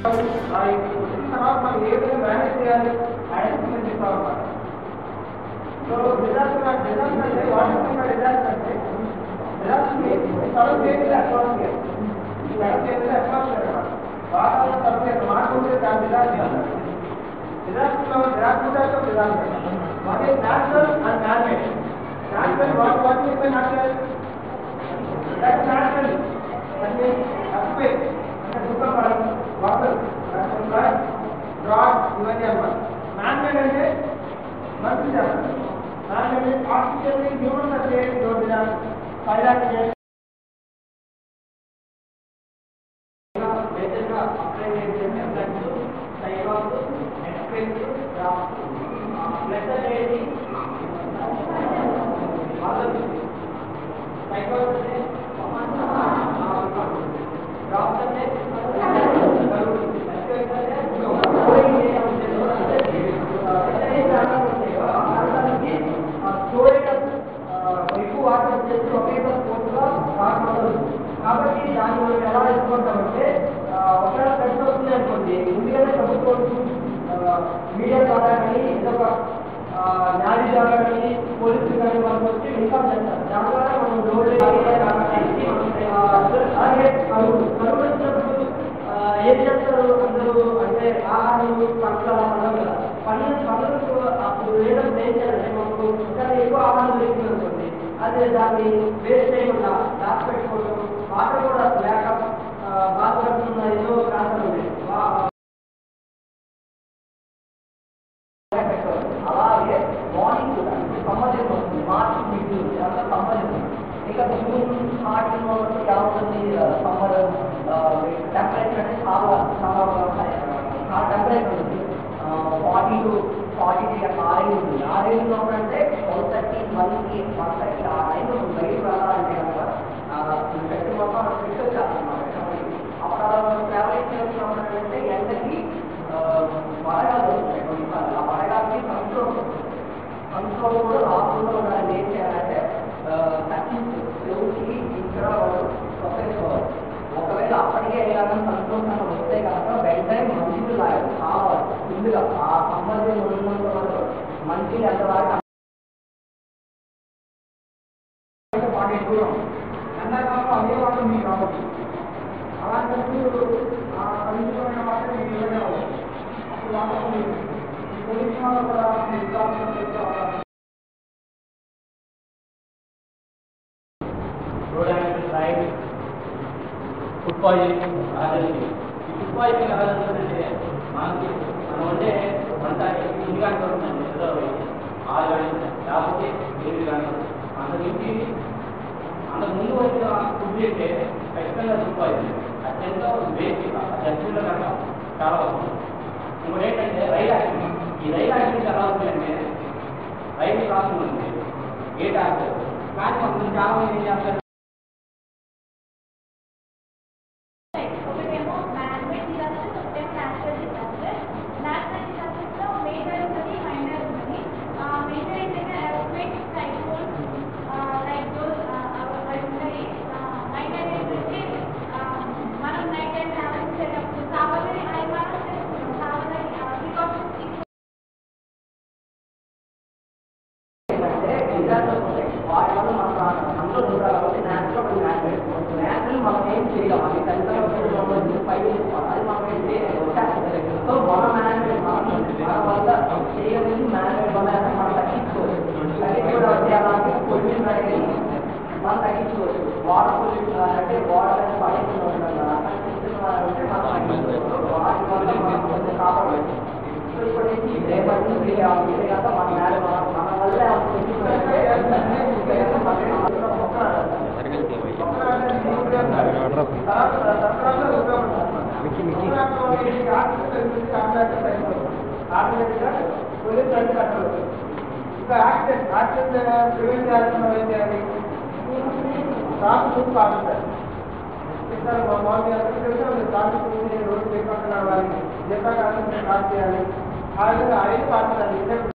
వచ్చిన తర్వాత మనం ఏ విధంగా మేనేజ్ చేయాలి ఐడెంటిఫై చేసుకోవాలన్నమాట. సో డిజాస్టర్ అంటే వాటర్ డిజాస్టర్ అంటే సడన్ చేంజ్ అట్మాస్ఫియర్ అన్నమాట. వాతావరణ సర్వే మార్పుంటే దాని disaster what is natural and man-made. Natural, what is the natural? That is natural. That means earthquake, water, flood, drought, ఇవన్నీ అన్నమాట. Man-made అంటే మనిషి చేస్తారు. Man-made అంటే artificially humans are creating those disasters. Fire creation. బేసిక్గా apply చేసే floods, cyclones, earthquakes, drafts. Flood అనేది cyclones అంటే డ్రాఫ్ట్స్ అంటే ఎక్కువ వాటర్ వచ్చేసి ఒకే స్పోర్ట్గా రాకూడదు. కాబట్టి దాన్ని మనం ఎలా ఎదుర్కొంటామంటే ఒకవేళ ఫ్లడ్స్ వస్తుంది అనుకోండి, ముందుగానే ప్రభుత్వం మీడియా ద్వారా కానీ ఇంకొక న్యాయ ద్వారా కానీ పోలీసులు కానీ వాళ్ళకి వచ్చి ఇన్ఫార్మ్ చేస్తారు. దాని ద్వారా మనం రోడ్లు కరువు వచ్చినప్పుడు ఏం చేస్తారు అందరూ అంటే ఆహారం పంటలు అలా పడవు కదా. పనులకు అప్పుడు లేనప్పుడు ఏం చేయాలంటే మనకు కానీ ఎక్కువ ఆహారం దొరికింది అనుకోండి, అదే దాన్ని వేస్ట్ చేయకుండా దాచిపెట్టుకోవడం. వాటర్ కూడా లేక బాధపడుతున్న ఎన్నో ప్రాంతాలు ఉన్నాయి. అలాగే మార్నింగ్ కూడా సమ్మర్ వస్తుంది, మార్చి మిడ్ అంతా సమ్మర్. ఇంకా జూన్ స్టార్టింగ్ వరకు ఎలా ఉంటుంది సమ్మర్ టెంపరేచర్ అంటే చాలా టెంపరేచర్ ఉంటుంది. 40 to 40 ఆ రేంజ్ ఉంటుంది. ఆ రేంజ్ ఉన్నప్పుడంటే 12:30, 1:30 ఆ టైంలో బయట వెళ్ళాలంటే కనుక చెట్టు మొత్తం ఫిక్స్ వచ్చేస్తున్నాం. అప్పుడు ట్రావెలింగ్ చేస్తున్నప్పుడంటే ఎండకి వడగాలు వస్తాయి కొన్నిసార్లు. ఆ వడగాలకి కంట్రోల్ కూడా రాకుండా ఉండాలని ఏం చేయాలంటే తగ్గించు చెవుకి ఇక్కడ తొక్కేసుకోవాలి. ఒకవేళ అప్పటికే ఏదైనా కంట్రోల్ కన్నా వస్తే కనుక వెంటనే మంచినీళ్ళు తాగాలి. కావాలి ముందుగా ఆ సంబంధం ఉన్నంత వరకు మంచినీళ్ళు ఎంత దాకా వాటి దూరం ఎండాకాలం అదే వాటర్ మీకు రావచ్చు. అలాంటప్పుడు ఆ కలుషితమైన వాటర్ మీకు ఇవ్వనే అవ్వచ్చు. అప్పుడు వాటర్ పొల్యూషన్ వల్ల కూడా road accident, ride, food poisoning allergy. ఈ ఫుడ్ పాయిజనింగ్ ఎలా జరుగుతుందంటే మనకి మనం అంటే వంట 8 గంటలు ఉంటుందండి, ఏదో 6 గంటలు లేకపోతే 7 గంటలు. అంతకుముందు వచ్చిన ఫుడ్ అయితే ఖచ్చితంగా ఫుడ్ పాయిజనింగ్ అత్యంత వేస్ట్. డస్ట్బిన్లో కనుక చాలా వస్తుంది. ఇంకోటి ఏంటంటే రైలు యాక్సిడెంట్. ఈ రైలు యాక్సిడెంట్ ఎలా అవుతుందంటే రైలు క్రాసింగ్ ఉంది, గేట్ ఆడతారు. కానీ మనం చాలా మంది ఏం చేస్తారు, వాటి వల్ల మన అందులో ఉంటారు కాబట్టి న్యాచురల్ మనం ఏం చేయలేం. అది ఖచ్చితంగా పైకి అది మనం ఏం చేయలేదు. సో మన మేనేజ్మెంట్ మన వల్ల చేయలేదు. మేనేజ్మెంట్ వల్ల మనం తగ్గించుకోవచ్చు. అలాగే పొల్యూషన్ అనేది మనం తగ్గించుకోవచ్చు. వాటర్ పొల్యూషన్ అంటే వాటర్ అనేది పడేకుండా ఉంటాం కదా, అంటే మనం తగ్గించుకోవచ్చు. వాటి వల్ల మనం కొంచెం కాపాడవచ్చు. సో ఇప్పుడు రేపటి నుంచి కనుక మన మన వల్ల ఇంకా యాక్సిడెంట్ ప్రివెంట్ చేయాల్సిన ఏం చేయాలి, ట్రాఫిక్ పాటిస్తారు. మామూలుగా ట్రాఫిక్ రోడ్డు చెప్పకుండా నడవాలి, చెప్పాక స్టార్ట్ చేయాలి. ఆ విధంగా 5 పాటించాలి.